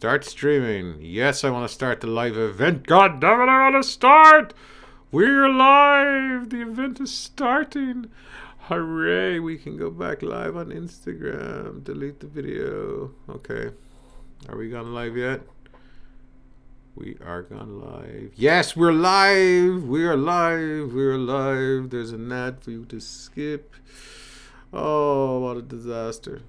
Start streaming. Yes, I want to start the live event. God damn it, I want to start. We're live. The event is starting. Hooray, we can go back live on Instagram. Delete the video. Okay. Are we gone live yet? We are gone live. Yes, we're live. We are live. We are live. There's an ad for you to skip. Oh, what a disaster.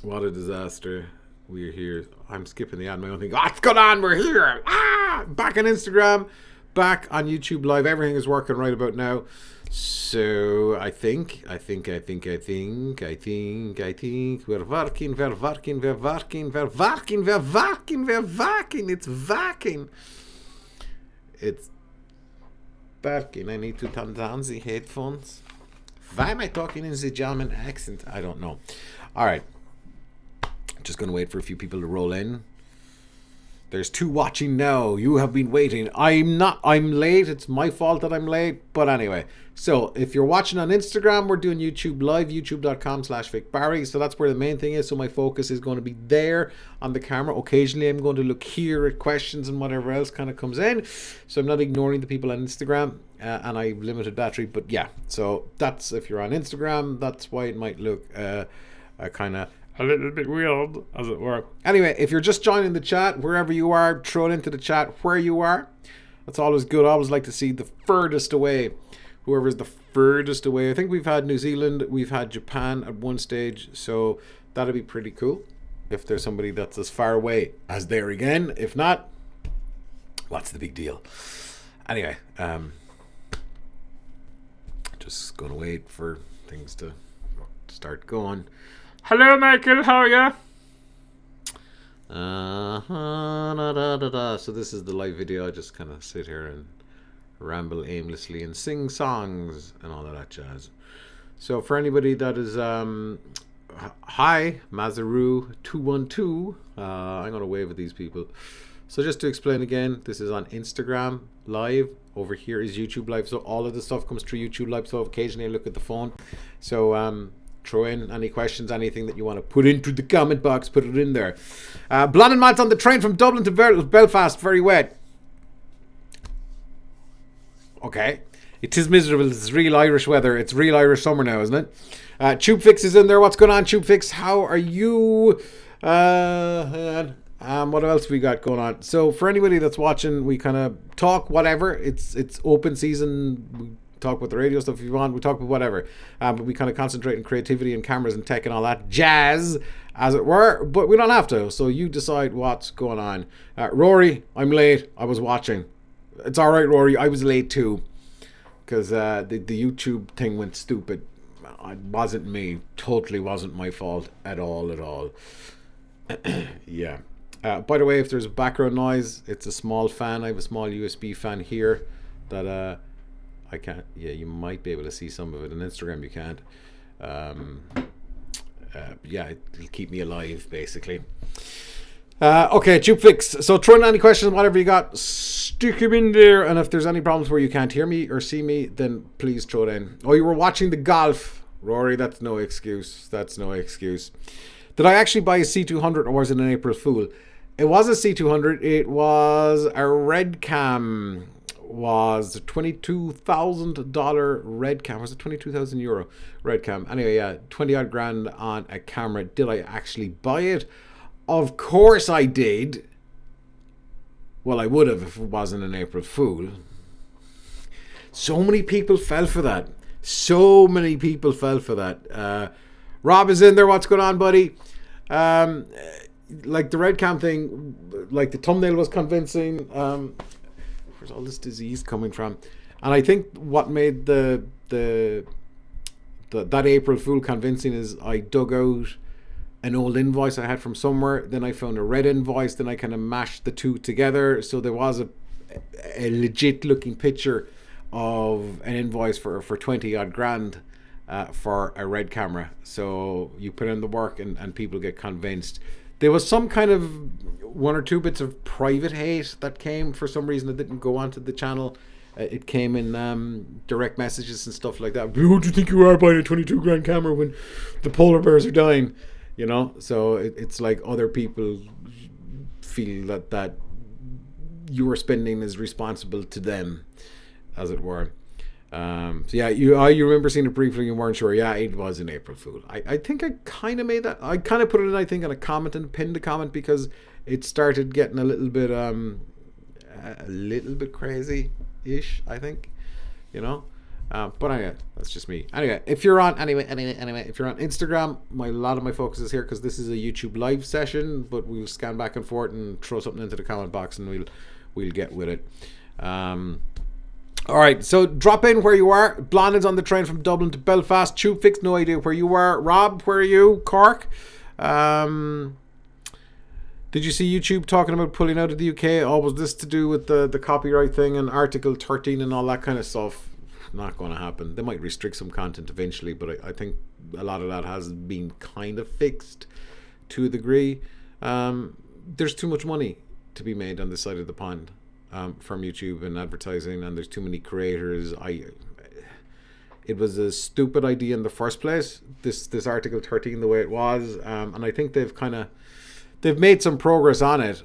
What a disaster. We're here. I'm skipping the ad. My own thing. What's going on? We're here. Back on Instagram. Back on YouTube Live. Everything is working right about now. So I think we're working. It's working. It's working. I need to turn down the headphones. Why am I talking in the German accent? I don't know. All right. Just going to wait for a few people to roll in. There's 2 watching now. You have been waiting. I'm late. It's my fault that I'm late. But anyway, so if you're watching on Instagram, we're doing YouTube Live, youtube.com/VicBarry. So that's where the main thing is. So my focus is going to be there on the camera. Occasionally, I'm going to look here at questions and whatever else kind of comes in. So I'm not ignoring the people on Instagram. And I've limited battery. But yeah, so that's if you're on Instagram. That's why it might look kind of a little bit weird, as it were. Anyway, if you're just joining the chat, wherever you are, throw it into the chat where you are. That's always good. I always like to see the furthest away. Whoever's the furthest away. I think we've had New Zealand, we've had Japan at one stage, so that'd be pretty cool if there's somebody that's as far away as there again. If not, what's the big deal? Anyway, just gonna wait for things to start going. Hello, Michael. How are you? So this is the live video. I just kind of sit here and ramble aimlessly and sing songs and all of that jazz. So for anybody that is, hi, Mazaru212. I'm going to wave at these people. So just to explain again, this is on Instagram Live. Over here is YouTube Live. So all of the stuff comes through YouTube Live. So occasionally I look at the phone. So, throw in any questions, anything that you want to put into the comment box, put it in there. Blonde Matt's on the train from Dublin to Belfast, very wet. Okay. It is miserable. It's real Irish weather. It's real Irish summer now, isn't it? Tube Fix is in there. What's going on, Tube Fix? How are you? What else we got going on? So for anybody that's watching, we kind of talk whatever. It's open season. We talk about the radio stuff if you want. We talk about whatever. But we kind of concentrate on creativity and cameras and tech and all that jazz, as it were. But we don't have to. So you decide what's going on. Rory, I'm late. I was watching. It's all right, Rory. I was late too. Because the YouTube thing went stupid. It wasn't me. Totally wasn't my fault at all. Yeah. By the way, if there's background noise, it's a small fan. I have a small USB fan here that I can't. Yeah, you might be able to see some of it on Instagram. You can't. Yeah, it'll keep me alive, basically. Okay, Tube Fix. So throw in any questions, whatever you got, stick them in there. And if there's any problems where you can't hear me or see me, then please throw it in. Oh, you were watching the golf, Rory. That's no excuse. That's no excuse. Did I actually buy a C200 or was it an April Fool? It was a C200. It was a red cam. Was a $22,000 red cam. Was it 22,000 euro red cam? Anyway, yeah, 20 odd grand on a camera. Did I actually buy it? Of course I did. Well, I would have if it wasn't an April Fool. So many people fell for that. Rob is in there. What's going on, buddy? Like the red cam thing, like the thumbnail was convincing. Where's all this disease coming from? And I think what made that April Fool convincing is I dug out an old invoice I had from somewhere. Then I found a red invoice. Then I kind of mashed the two together. So there was a legit looking picture of an invoice for 20 odd grand for a red camera. So you put in the work and people get convinced. There was some kind of 1 or 2 bits of private hate that came for some reason. It didn't go onto the channel. It came in direct messages and stuff like that. Who do you think you are buying a 22 grand camera when the polar bears are dying? You know, so it's like other people feel that your spending is responsible to them, as it were. So yeah, you remember seeing it briefly and weren't sure. Yeah, it was an April Fool. I think I kind of made that. I kind of put it in, I think, on a comment and pinned a comment because it started getting a little bit crazy-ish, I think, you know. But anyway, that's just me. Anyway, if you're on if you're on Instagram, a lot of my focus is here because this is a YouTube live session. But we'll scan back and forth and throw something into the comment box, and we'll get with it. All right, so drop in where you are. Blondin's on the train from Dublin to Belfast. Tube Fix, no idea where you are. Rob, where are you? Cork. Did you see YouTube talking about pulling out of the UK? Oh, was this to do with the copyright thing and Article 13 and all that kind of stuff? Not going to happen. They might restrict some content eventually, but I think a lot of that has been kind of fixed to a degree. There's too much money to be made on this side of the pond from YouTube and advertising, and there's too many creators. It was a stupid idea in the first place, this Article 13 the way it was, and I think they've made some progress on it.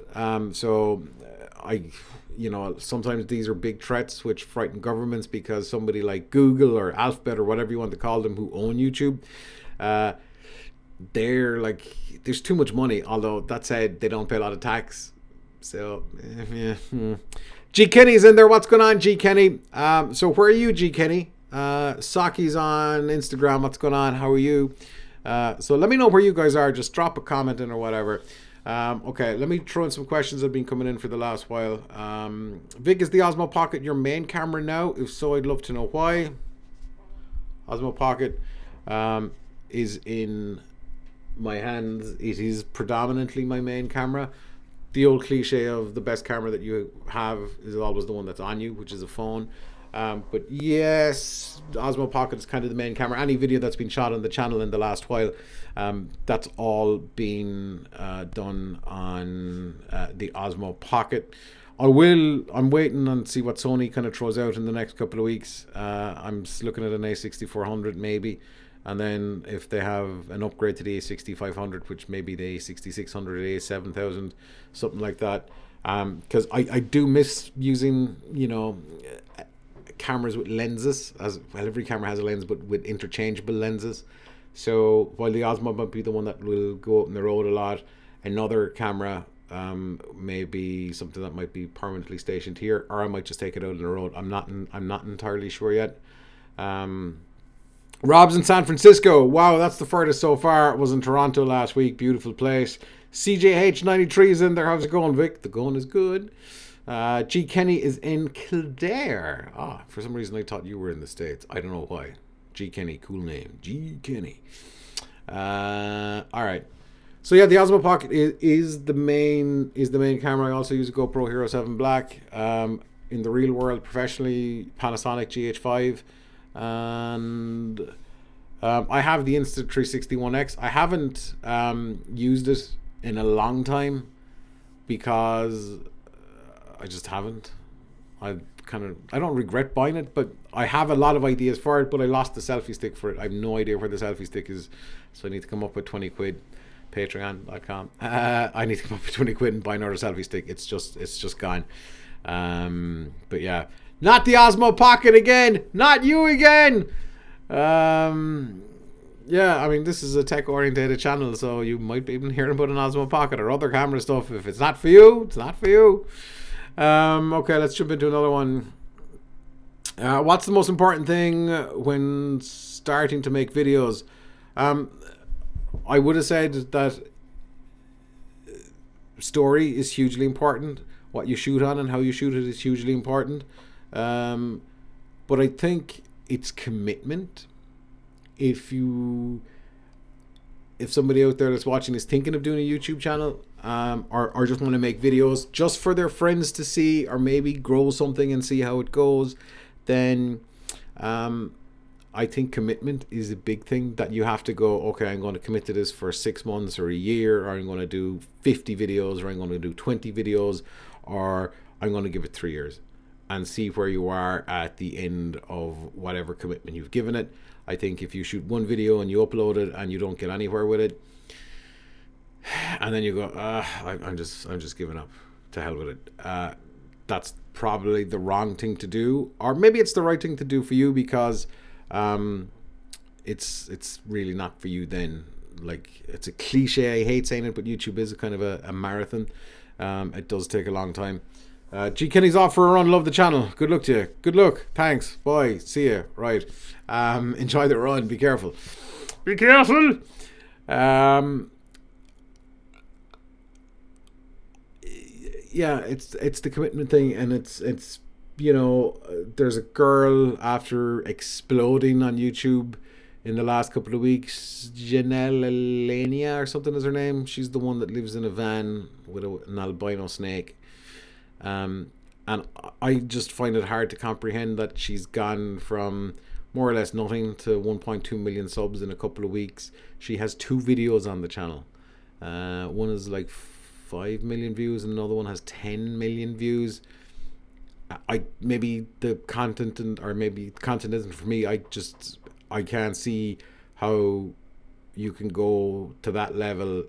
Sometimes these are big threats which frighten governments because somebody like Google or Alphabet or whatever you want to call them who own YouTube, they're like, there's too much money. Although that said, they don't pay a lot of tax. So, yeah. G Kenny's in there. What's going on, G Kenny? So where are you, G Kenny? Saki's on Instagram. What's going on? How are you? So let me know where you guys are. Just drop a comment in or whatever. Okay, let me throw in some questions that have been coming in for the last while. Vic, is the Osmo Pocket your main camera now? If so, I'd love to know why. Osmo Pocket is in my hands. It is predominantly my main camera. The old cliche of the best camera that you have is always the one that's on you, which is a phone. But yes, the Osmo Pocket is kind of the main camera. Any video that's been shot on the channel in the last while, that's all been done on the Osmo Pocket. I'm waiting and see what Sony kind of throws out in the next couple of weeks. I'm looking at an A6400 maybe, and then if they have an upgrade to the A6500, which may be the A6600, A7000, something like that. Because I do miss using, cameras with lenses, as well. Every camera has a lens, but with interchangeable lenses. So while the Osmo might be the one that will go out on the road a lot, another camera may be something that might be permanently stationed here, or I might just take it out on the road. I'm not entirely sure yet. Rob's in San Francisco. Wow, that's the furthest so far. It was in Toronto last week. Beautiful place. CJH93 is in there. How's it going, Vic? The going is good. G Kenny is in Kildare. For some reason I thought you were in the States. I don't know why. G Kenny, cool name. G Kenny. All right. So yeah, the Osmo Pocket is the main camera. I also use a GoPro Hero 7 Black. In the real world, professionally, Panasonic GH5, and I have the Insta360 I haven't used it in a long time because I just haven't. I don't regret buying it, but I have a lot of ideas for it, but I lost the selfie stick for it. I have no idea where the selfie stick is, so I need to come up with 20 quid. Patreon.com. I need to come up with 20 quid and buy another selfie stick. It's just gone. But yeah, not the Osmo Pocket again. Not you again. Yeah, I mean, this is a tech-orientated channel, so you might be even hearing about an Osmo Pocket or other camera stuff. If it's not for you, it's not for you. Okay, let's jump into another one. What's the most important thing when starting to make videos? I would have said that story is hugely important. What you shoot on and how you shoot it is hugely important. But I think it's commitment. If somebody out there that's watching is thinking of doing a YouTube channel, or just want to make videos just for their friends to see, or maybe grow something and see how it goes, then I think commitment is a big thing, that you have to go, okay, I'm going to commit to this for 6 months or a year, or I'm going to do 50 videos, or I'm going to do 20 videos, or I'm going to give it 3 years and see where you are at the end of whatever commitment you've given it. I think if you shoot one video and you upload it and you don't get anywhere with it, and then you go, I'm just giving up. To hell with it. That's probably the wrong thing to do, or maybe it's the right thing to do for you because it's really not for you then. Like, it's a cliche, I hate saying it, but YouTube is a kind of a marathon. It does take a long time. G Kenny's off for a run. Love the channel. Good luck to you. Good luck. Thanks. Bye. See you. Right. Enjoy the run. Be careful. Be careful. Yeah, it's the commitment thing, and it's there's a girl after exploding on YouTube in the last couple of weeks, Janelle Elenia or something is her name. She's the one that lives in a van with an albino snake. And I just find it hard to comprehend that she's gone from more or less nothing to 1.2 million subs in a couple of weeks. She has 2 videos on the channel. One is like 5 million views and another one has 10 million views. Maybe the content or maybe content isn't for me. I can't see how you can go to that level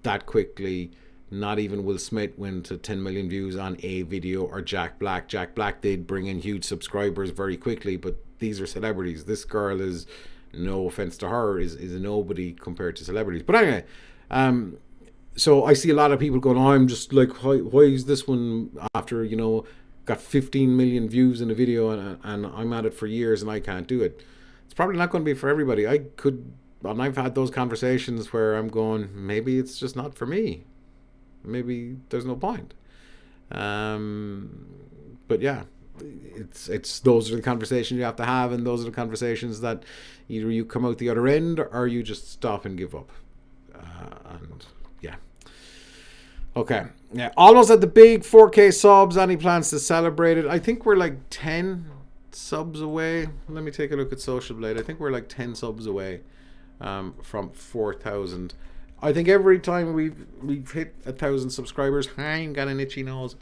that quickly. Not even Will Smith went to 10 million views on a video, or Jack Black. Jack Black did bring in huge subscribers very quickly, but these are celebrities. This girl is, no offense to her, is a nobody compared to celebrities. But anyway, so I see a lot of people going, oh, I'm just like, why is this one after, got 15 million views in a video and I'm at it for years and I can't do it. It's probably not going to be for everybody. And I've had those conversations where I'm going, maybe it's just not for me. Maybe there's no point. But yeah, it's those are the conversations you have to have, and those are the conversations that either you come out the other end or you just stop and give up. And yeah. Okay. Yeah. Almost at the big 4K subs. Any plans to celebrate it? I think we're like 10 subs away. Let me take a look at Social Blade. I think we're like 10 subs away from 4,000. I think every time we've hit 1,000 subscribers, I ain't got an itchy nose.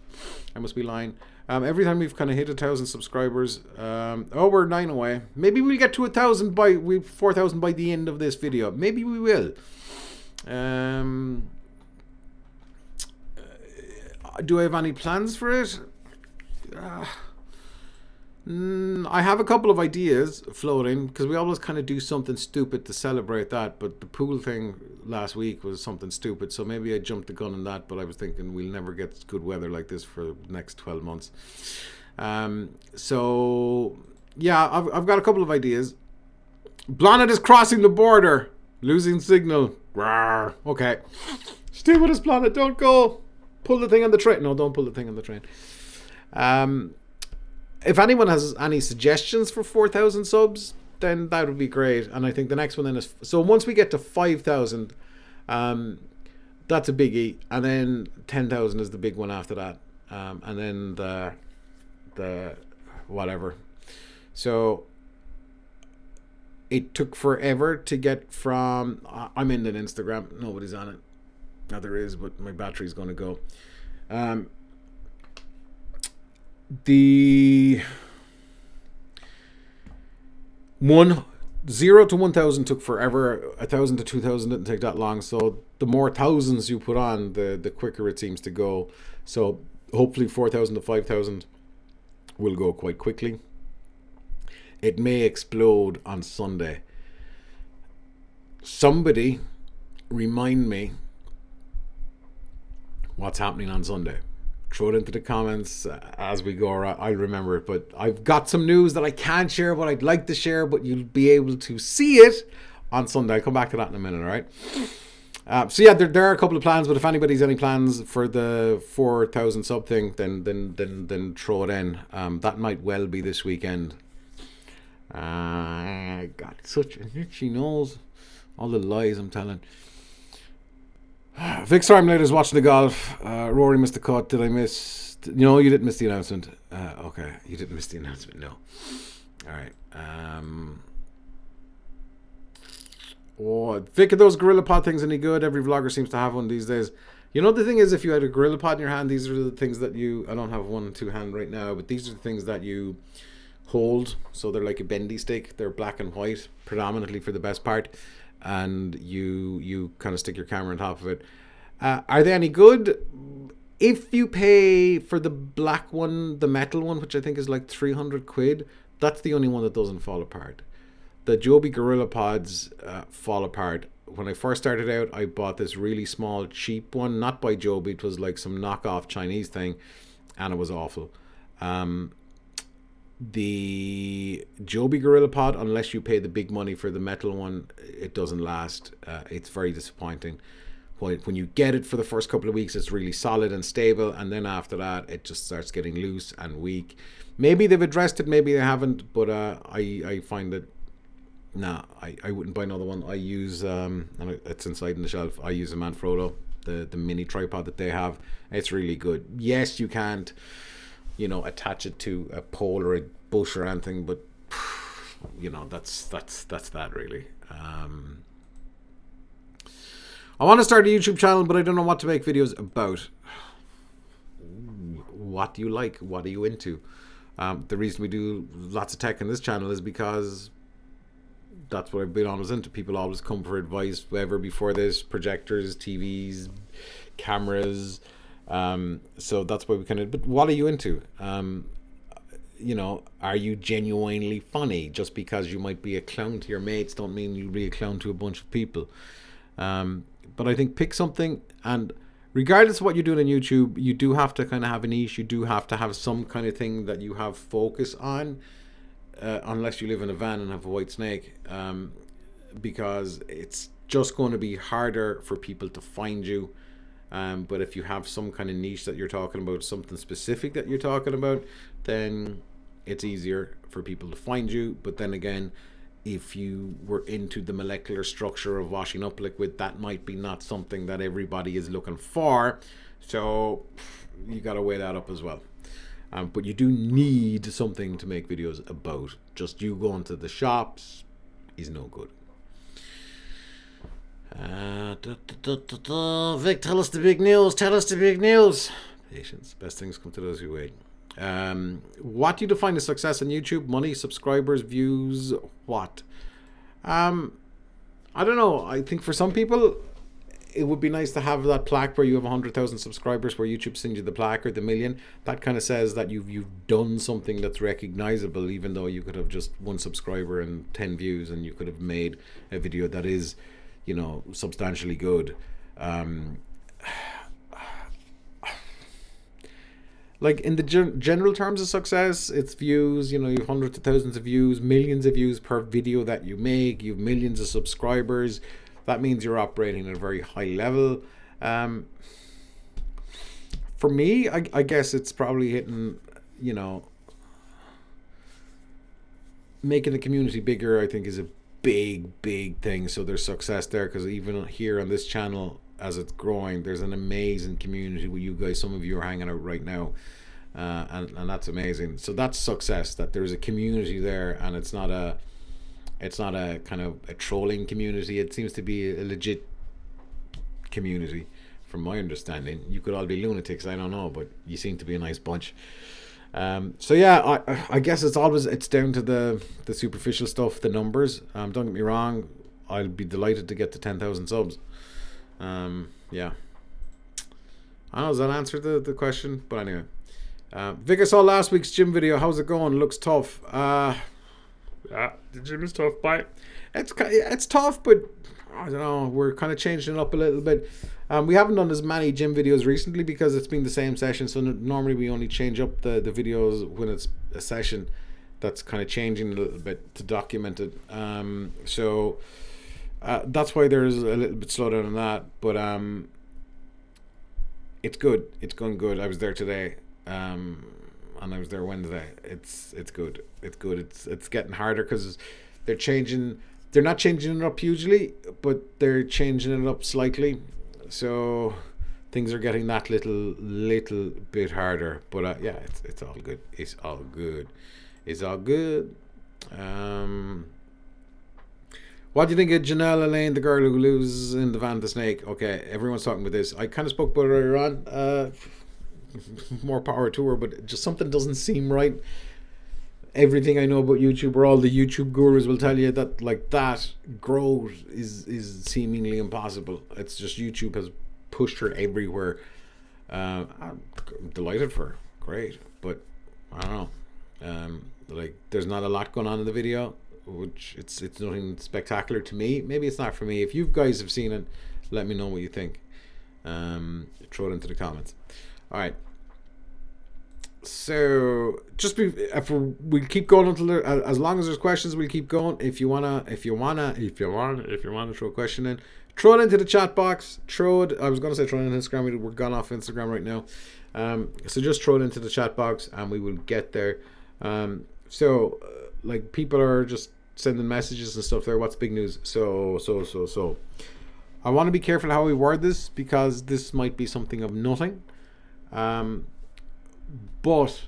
I must be lying. Every time we've kind of hit 1,000 subscribers, we're 9 away. Maybe we'll get to 1,000 by 4,000 by the end of this video. Maybe we will. Do I have any plans for it? I have a couple of ideas floating, because we always kind of do something stupid to celebrate that, but the pool thing last week was something stupid, so maybe I jumped the gun on that, but I was thinking we'll never get good weather like this for the next 12 months. So yeah, I've got a couple of ideas. Planet is crossing the border, losing signal. Rawr. Okay, stay with us, Planet, don't go. Pull the thing on the train. No, don't pull the thing on the train. If anyone has any suggestions for 4,000 subs, then that would be great. And I think the next one then is, so once we get to 5,000, that's a biggie, and then 10,000 is the big one after that, and then the whatever. So it took forever to get from, I'm in an Instagram, nobody's on it. Now there is, but my battery's going to go. The 0 to 1,000 took forever. 1,000 to 2,000 didn't take that long. So the more thousands you put on, the quicker it seems to go. So hopefully 4,000 to 5,000 will go quite quickly. It may explode on Sunday. Somebody remind me what's happening on Sunday. Throw it into the comments as we go. I'll remember it, but I've got some news that I can't share, but I'd like to share, but you'll be able to see it on Sunday. I'll come back to that in a minute, all right? So yeah, there are a couple of plans, but if anybody's any plans for the 4,000 sub thing, then throw it in. That might well be this weekend. I got such an itchy nose. All the lies I'm telling. Vic Stormlader's watching the golf. Rory missed the cut. Did I miss? No, you didn't miss the announcement. Okay, you didn't miss the announcement. No. All right. Vic, are those Gorilla Pod things any good? Every vlogger seems to have one these days. You know, the thing is, if you had a Gorilla Pod in your hand, these are the things that I don't have one in two hand right now, but these are the things that you hold. So they're like a bendy stick. They're black and white, predominantly for the best part. And you kind of stick your camera on top of it. Are they any good? If you pay for the black one, the metal one, which I think is like 300 quid, that's the only one that doesn't fall apart. The Joby Gorilla Pods fall apart. When I first started out, I bought this really small, cheap one, not by Joby. It was like some knockoff Chinese thing, and it was awful. The Joby Gorilla Pod, unless you pay the big money for the metal one, it doesn't last. It's very disappointing. When you get it for the first couple of weeks, it's really solid and stable, and then after that, it just starts getting loose and weak. Maybe they've addressed it, maybe they haven't, but I find that I wouldn't buy another one. I use and it's inside in the shelf. I use a Manfrotto, the mini tripod that they have. It's really good. Yes, you can't, attach it to a pole or a bush or anything, but that's that really. I want to start a YouTube channel, but I don't know what to make videos about. What do you like? What are you into? The reason we do lots of tech in this channel is because that's what I've been always into. People always come for advice, whatever, before this: projectors, TVs, cameras. So that's why we kind of. But what are you into? Are you genuinely funny? Just because you might be a clown to your mates, don't mean you'll be a clown to a bunch of people. But I think pick something, and regardless of what you're doing on YouTube, you do have to kind of have a niche. You do have to have some kind of thing that you have focus on, unless you live in a van and have a white snake, because it's just going to be harder for people to find you. But if you have some kind of niche that you're talking about, something specific that you're talking about, then it's easier for people to find you. But then again, if you were into the molecular structure of washing up liquid, that might be not something that everybody is looking for. So you got to weigh that up as well. But you do need something to make videos about. Just you going to the shops is no good. Vic, tell us the big news. Tell us the big news. Patience. Best things come to those who wait. What do you define as success on YouTube? Money, subscribers, views, what? I don't know. I think for some people, it would be nice to have that plaque where you have 100,000 subscribers, where YouTube sends you the plaque or the million. That kind of says that you've done something that's recognizable, even though you could have just 1 subscriber and 10 views, and you could have made a video that is, substantially good. Like in the general terms of success, it's views. You have hundreds of thousands of views, millions of views per video that you make. You have millions of subscribers. That means you're operating at a very high level. For me, I guess it's probably hitting, making the community bigger, I think, is a big thing. So there's success there, because even here on this channel, as it's growing, there's an amazing community with you guys. Some of you are hanging out right now, and that's amazing. So that's success, that there's a community there, and it's not a kind of a trolling community. It seems to be a legit community, from my understanding. You could all be lunatics, I don't know, but you seem to be a nice bunch. So yeah, I guess it's down to the superficial stuff, the numbers. Don't get me wrong, I'll be delighted to get to 10,000 subs. Yeah, I don't know, does that answer the question? But anyway, Vic, I saw last week's gym video. How's it going? Looks tough. The gym is tough, but it's tough, but I don't know, we're kind of changing it up a little bit. We haven't done as many gym videos recently because it's been the same session. So normally we only change up the videos when it's a session that's kind of changing a little bit to document it. So that's why there's a little bit slowdown on that. But it's good. It's going good. I was there today, and I was there Wednesday. It's good. It's good. It's getting harder because they're changing. They're not changing it up hugely, but they're changing it up slightly. So things are getting that little bit harder. But yeah, it's all good. It's all good. It's all good. What do you think of Janelle Elaine, the girl who lives in the van with the snake? Okay, everyone's talking about this. I kind of spoke about it earlier on. More power to her, but just something doesn't seem right. Everything I know about YouTube, or all the YouTube gurus will tell you that that growth is seemingly impossible. It's just YouTube has pushed her everywhere. I'm delighted for her. Great. But I don't know. Like, there's not a lot going on in the video, which it's nothing spectacular to me. Maybe it's not for me. If you guys have seen it, let me know what you think. Throw it into the comments. All right. So just we'll keep going until as long as there's questions, we'll keep going. If you wanna throw a question in, throw it into the chat box. Throw it. I was gonna say throw it on Instagram. We're gone off Instagram right now. So just throw it into the chat box, and we will get there. Like, people are just sending messages and stuff there. What's big news? So. I want to be careful how we word this, because this might be something of nothing. But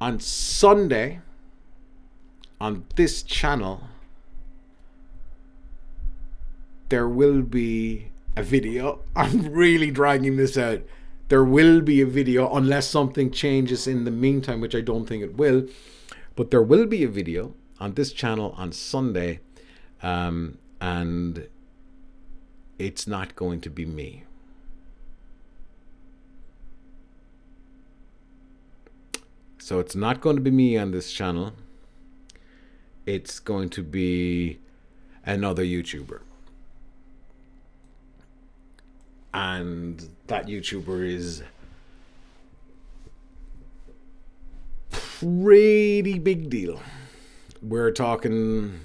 on Sunday, on this channel, there will be a video. I'm really dragging this out. There will be a video, unless something changes in the meantime, which I don't think it will. But there will be a video on this channel on Sunday, and it's not going to be me. So it's not going to be me on this channel. It's going to be another YouTuber. And that YouTuber is pretty big deal. We're talking,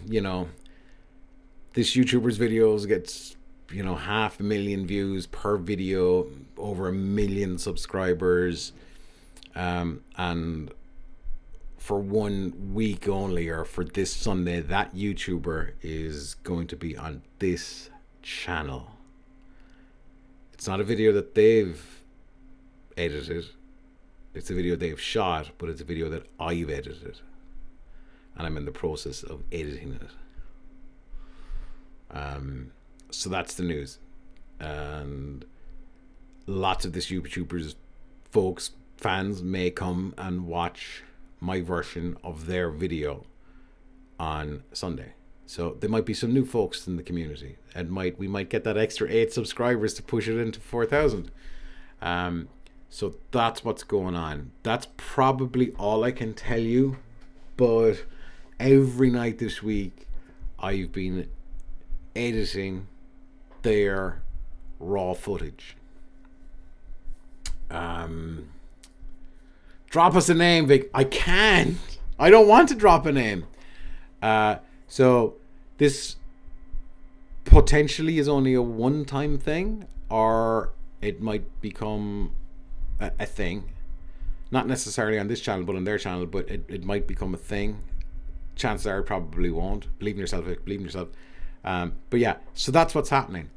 this YouTuber's videos gets, 500,000 views per video, over 1 million subscribers. And for 1 week only, or for this Sunday, that YouTuber is going to be on this channel. It's not a video that they've edited. It's a video they've shot, but it's a video that I've edited. And I'm in the process of editing it. So that's the news. And lots of this YouTuber's fans may come and watch my version of their video on Sunday. So there might be some new folks in the community, and we might get that extra 8 subscribers to push it into 4,000. So that's what's going on. That's probably all I can tell you. But every night this week, I've been editing their raw footage. Drop us a name, Vic. I can't. I don't want to drop a name. So this potentially is only a one-time thing, or it might become a thing. Not necessarily on this channel, but on their channel. But it might become a thing. Chances are it probably won't. Believe in yourself, Vic. Believe in yourself. But yeah, so that's what's happening.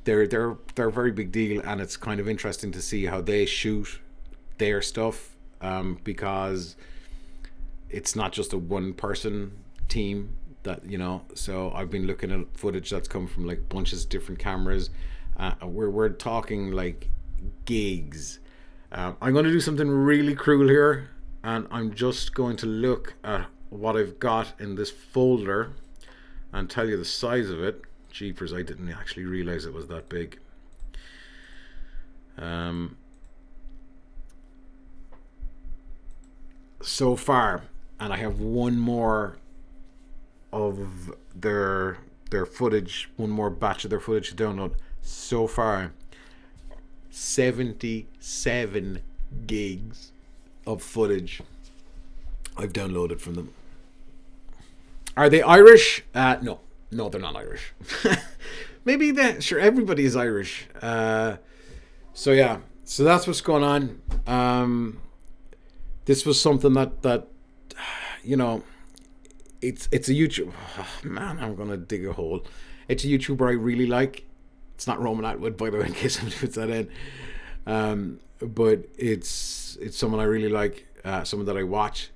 They're a very big deal, and it's kind of interesting to see how they shoot their stuff, because it's not just a one-person team that, so I've been looking at footage that's come from like bunches of different cameras. We're talking like gigs. I'm going to do something really cruel here, and I'm just going to look at what I've got in this folder and tell you the size of it. Jeepers, I didn't actually realize it was that big. So far, and I have one more of their footage, one more batch of their footage to download. So far, 77 gigs of footage I've downloaded from them. Are they Irish? No, they're not Irish. Maybe sure, everybody is Irish. So yeah, so that's what's going on. This was something that it's a YouTube. Oh, man, I'm gonna dig a hole. It's a YouTuber I really like. It's not Roman Atwood, by the way, in case somebody puts that in. But it's someone I really like. Someone that I watch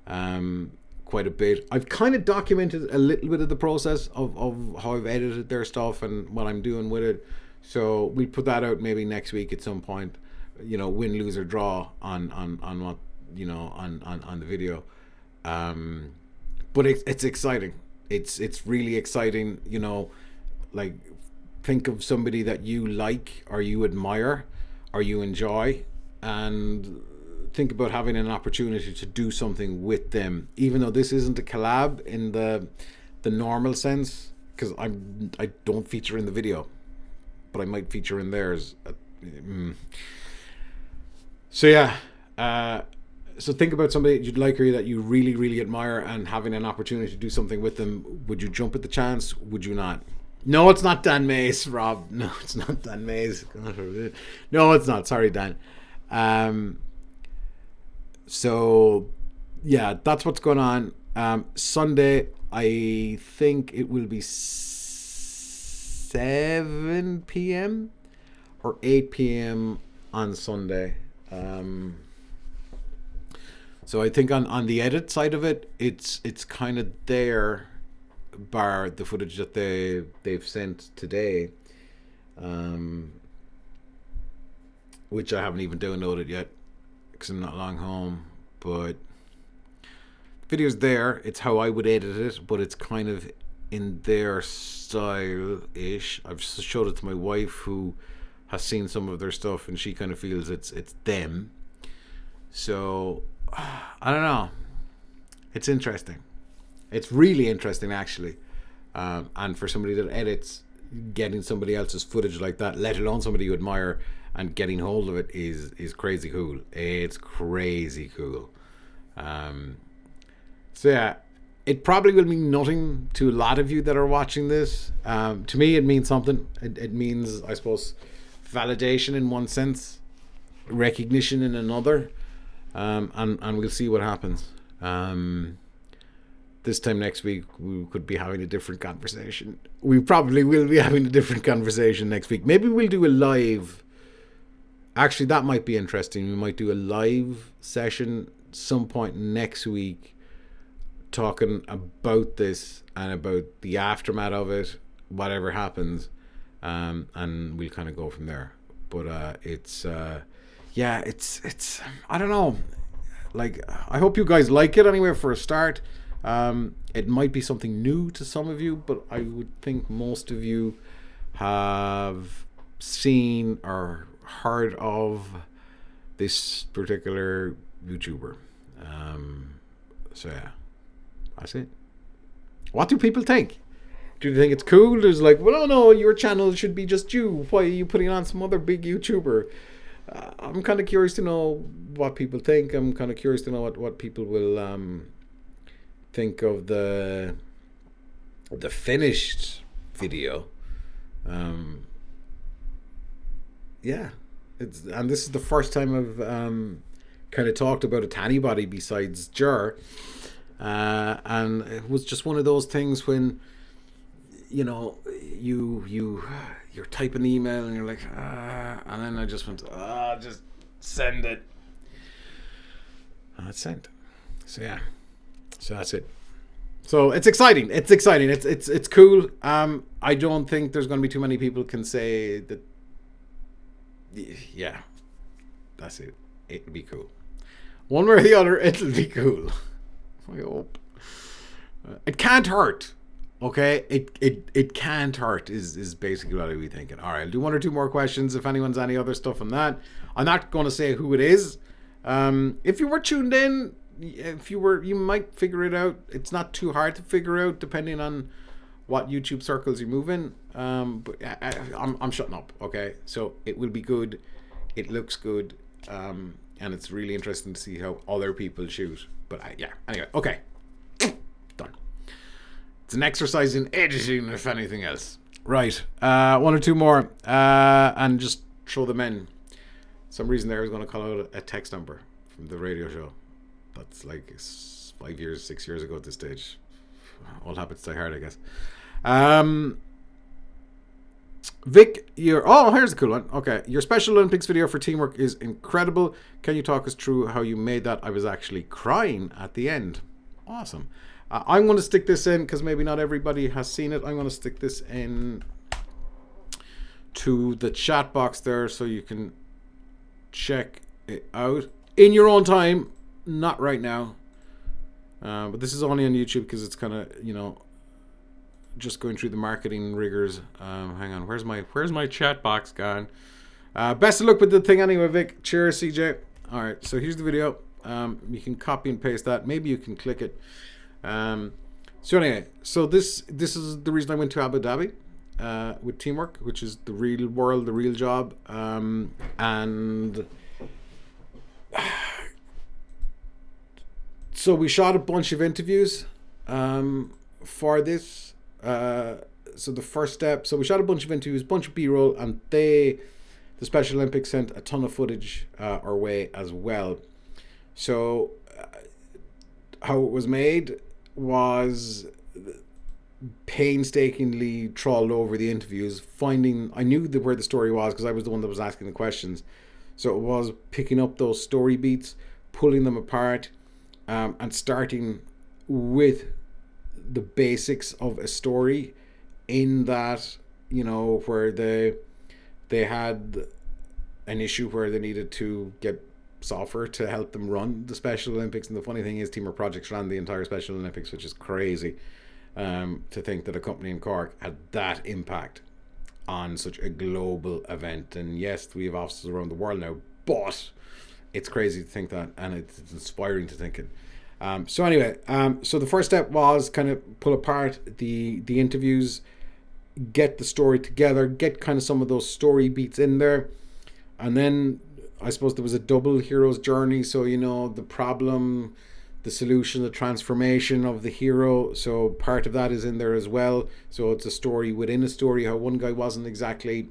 quite a bit. I've kind of documented a little bit of the process of how I've edited their stuff and what I'm doing with it. So we'll put that out maybe next week at some point. Win, lose or draw on what on the video. But it's exciting. It's really exciting. Like think of somebody that you like or you admire or you enjoy, and think about having an opportunity to do something with them, even though this isn't a collab in the normal sense, because I don't feature in the video, but I might feature in theirs. So yeah, so think about somebody that you'd like or that you really, really admire, and having an opportunity to do something with them. Would you jump at the chance? Would you not? No, it's not Dan Mays, Rob. No, it's not Dan Mays. No, it's not. Sorry, Dan. So yeah, that's what's going on. Sunday, I think it will be 7 p.m. or 8 p.m. on Sunday. So I think on the edit side of it, it's kind of there, bar the footage that they've sent today, which I haven't even downloaded yet because I'm not long home. But the video's there. It's how I would edit it, but it's kind of in their style-ish. I've showed it to my wife, who has seen some of their stuff, and she kind of feels it's them. So I don't know. It's interesting. It's really interesting, actually. And for somebody that edits, getting somebody else's footage like that, let alone somebody you admire, and getting hold of it is crazy cool. It's crazy cool. So yeah, it probably will mean nothing to a lot of you that are watching this. To me, it means something. It means, I suppose, validation in one sense, recognition in another, and we'll see what happens. This time next week, we could be having a different conversation. We probably will be having a different conversation next week. Maybe we'll do a live. Actually, that might be interesting. We might do a live session some point next week, talking about this and about the aftermath of it, whatever happens, and we'll kind of go from there. But it's I don't know. Like, I hope you guys like it anyway for a start. It might be something new to some of you, but I would think most of you have seen or heard of this particular YouTuber. So yeah, that's it. What do people think? Do you think it's cool? There's like, well, no, your channel should be just you. Why are you putting on some other big YouTuber? I'm kind of curious to know what people think. I'm kind of curious to know what people will think of the finished video. Yeah, and this is the first time I've kind of talked about it to anybody besides Jer, and it was just one of those things when, you know, you're typing the email and you're like, and then I just went, just send it. It's sent. So yeah, so that's it. So it's exciting. It's cool. I don't think there's going to be too many people can say that. Yeah, that's it. It'll be cool. One way or the other, it'll be cool. I hope. It can't hurt. Okay, it can't hurt is basically what I'll be thinking. All right, I'll do one or two more questions. If anyone's any other stuff on that, I'm not going to say who it is. If you were tuned in, you might figure it out. It's not too hard to figure out depending on what YouTube circles you move in. But I'm shutting up. Okay, so it will be good. It looks good, and it's really interesting to see how other people shoot. But yeah, anyway, okay, done. It's an exercise in editing, if anything else. Right, one or two more, and just throw them in. Some reason there is going to call out a text number from the radio show. That's like 5 years, 6 years ago at this stage. All habits die hard, I guess. Vic, here's a cool one. Okay, your Special Olympics video for teamwork is incredible. Can you talk us through how you made that? I was actually crying at the end. Awesome. I'm going to stick this in because maybe not everybody has seen it. I'm going to stick this in to the chat box there so you can check it out in your own time. Not right now. But this is only on YouTube because it's kind of, just going through the marketing rigors. Hang on, where's my chat box gone? Best of luck with the thing anyway, Vic. Cheers, CJ. All right, so here's the video. You can copy and paste that. Maybe you can click it. So anyway, so this is the reason I went to Abu Dhabi with Teamwork, which is the real world, the real job, and so we shot a bunch of interviews for this. So the first step, so we shot a bunch of interviews, bunch of B-roll, and the Special Olympics sent a ton of footage our way as well. So how it was made was painstakingly trawled over the interviews, finding, I knew where the story was because I was the one that was asking the questions. So it was picking up those story beats, pulling them apart, and starting with the basics of a story, in that, you know, where they had an issue where they needed to get software to help them run the Special Olympics. And the funny thing is, Teamwork Projects ran the entire Special Olympics, which is crazy to think that a company in Cork had that impact on such a global event. And yes, we have offices around the world now, but it's crazy to think that, and it's inspiring to think it. So anyway, so the first step was kind of pull apart the interviews, get the story together, get kind of some of those story beats in there. And then I suppose there was a double hero's journey. So, you know, the problem, the solution, the transformation of the hero. So part of that is in there as well. So it's a story within a story, how one guy wasn't exactly,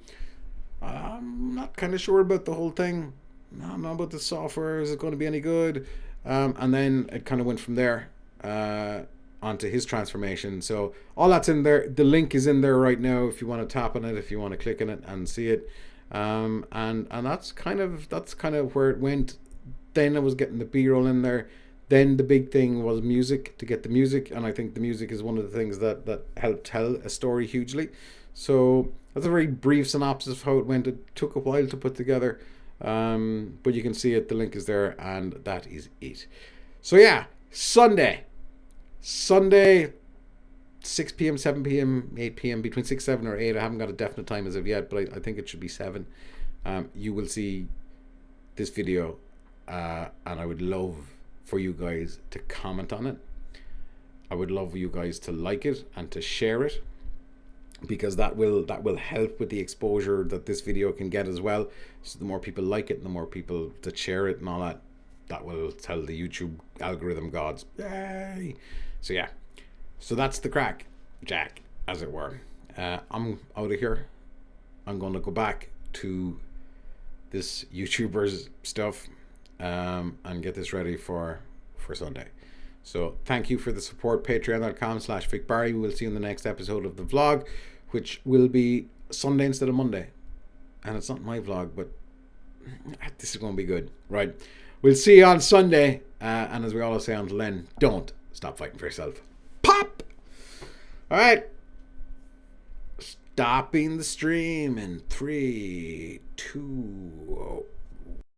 I'm not kind of sure about the whole thing. I don't know about the software. Is it going to be any good? And then it kind of went from there onto his transformation. So all that's in there. The link is in there right now if you want to tap on it, if you want to click on it and see it. And that's kind of where it went. Then I was getting the B-roll in there. Then the big thing was music, to get the music, and I think the music is one of the things that helped tell a story hugely. So that's a very brief synopsis of how it went. It took a while to put together, but you can see it. The link is there, and that is it. So yeah, Sunday, 6 p.m., 7 p.m., 8 p.m., between 6, 7 or 8. I haven't got a definite time as of yet, but I think it should be 7. You will see this video, and I would love for you guys to comment on it. I would love for you guys to like it and to share it, because that will help with the exposure that this video can get as well. So the more people like it and the more people that share it and all that, that will tell the YouTube algorithm gods, yay. So yeah, so that's the crack, Jack, as it were. I'm out of here. I'm going to go back to this YouTuber's stuff and get this ready for Sunday. So thank you for the support. Patreon.com/VicBarry. We will see you in the next episode of the vlog, which will be Sunday instead of Monday. And it's not my vlog, but this is going to be good. Right. We'll see you on Sunday. And as we always say until then, don't stop fighting for yourself. Pop! All right. Stopping the stream in 3, 2,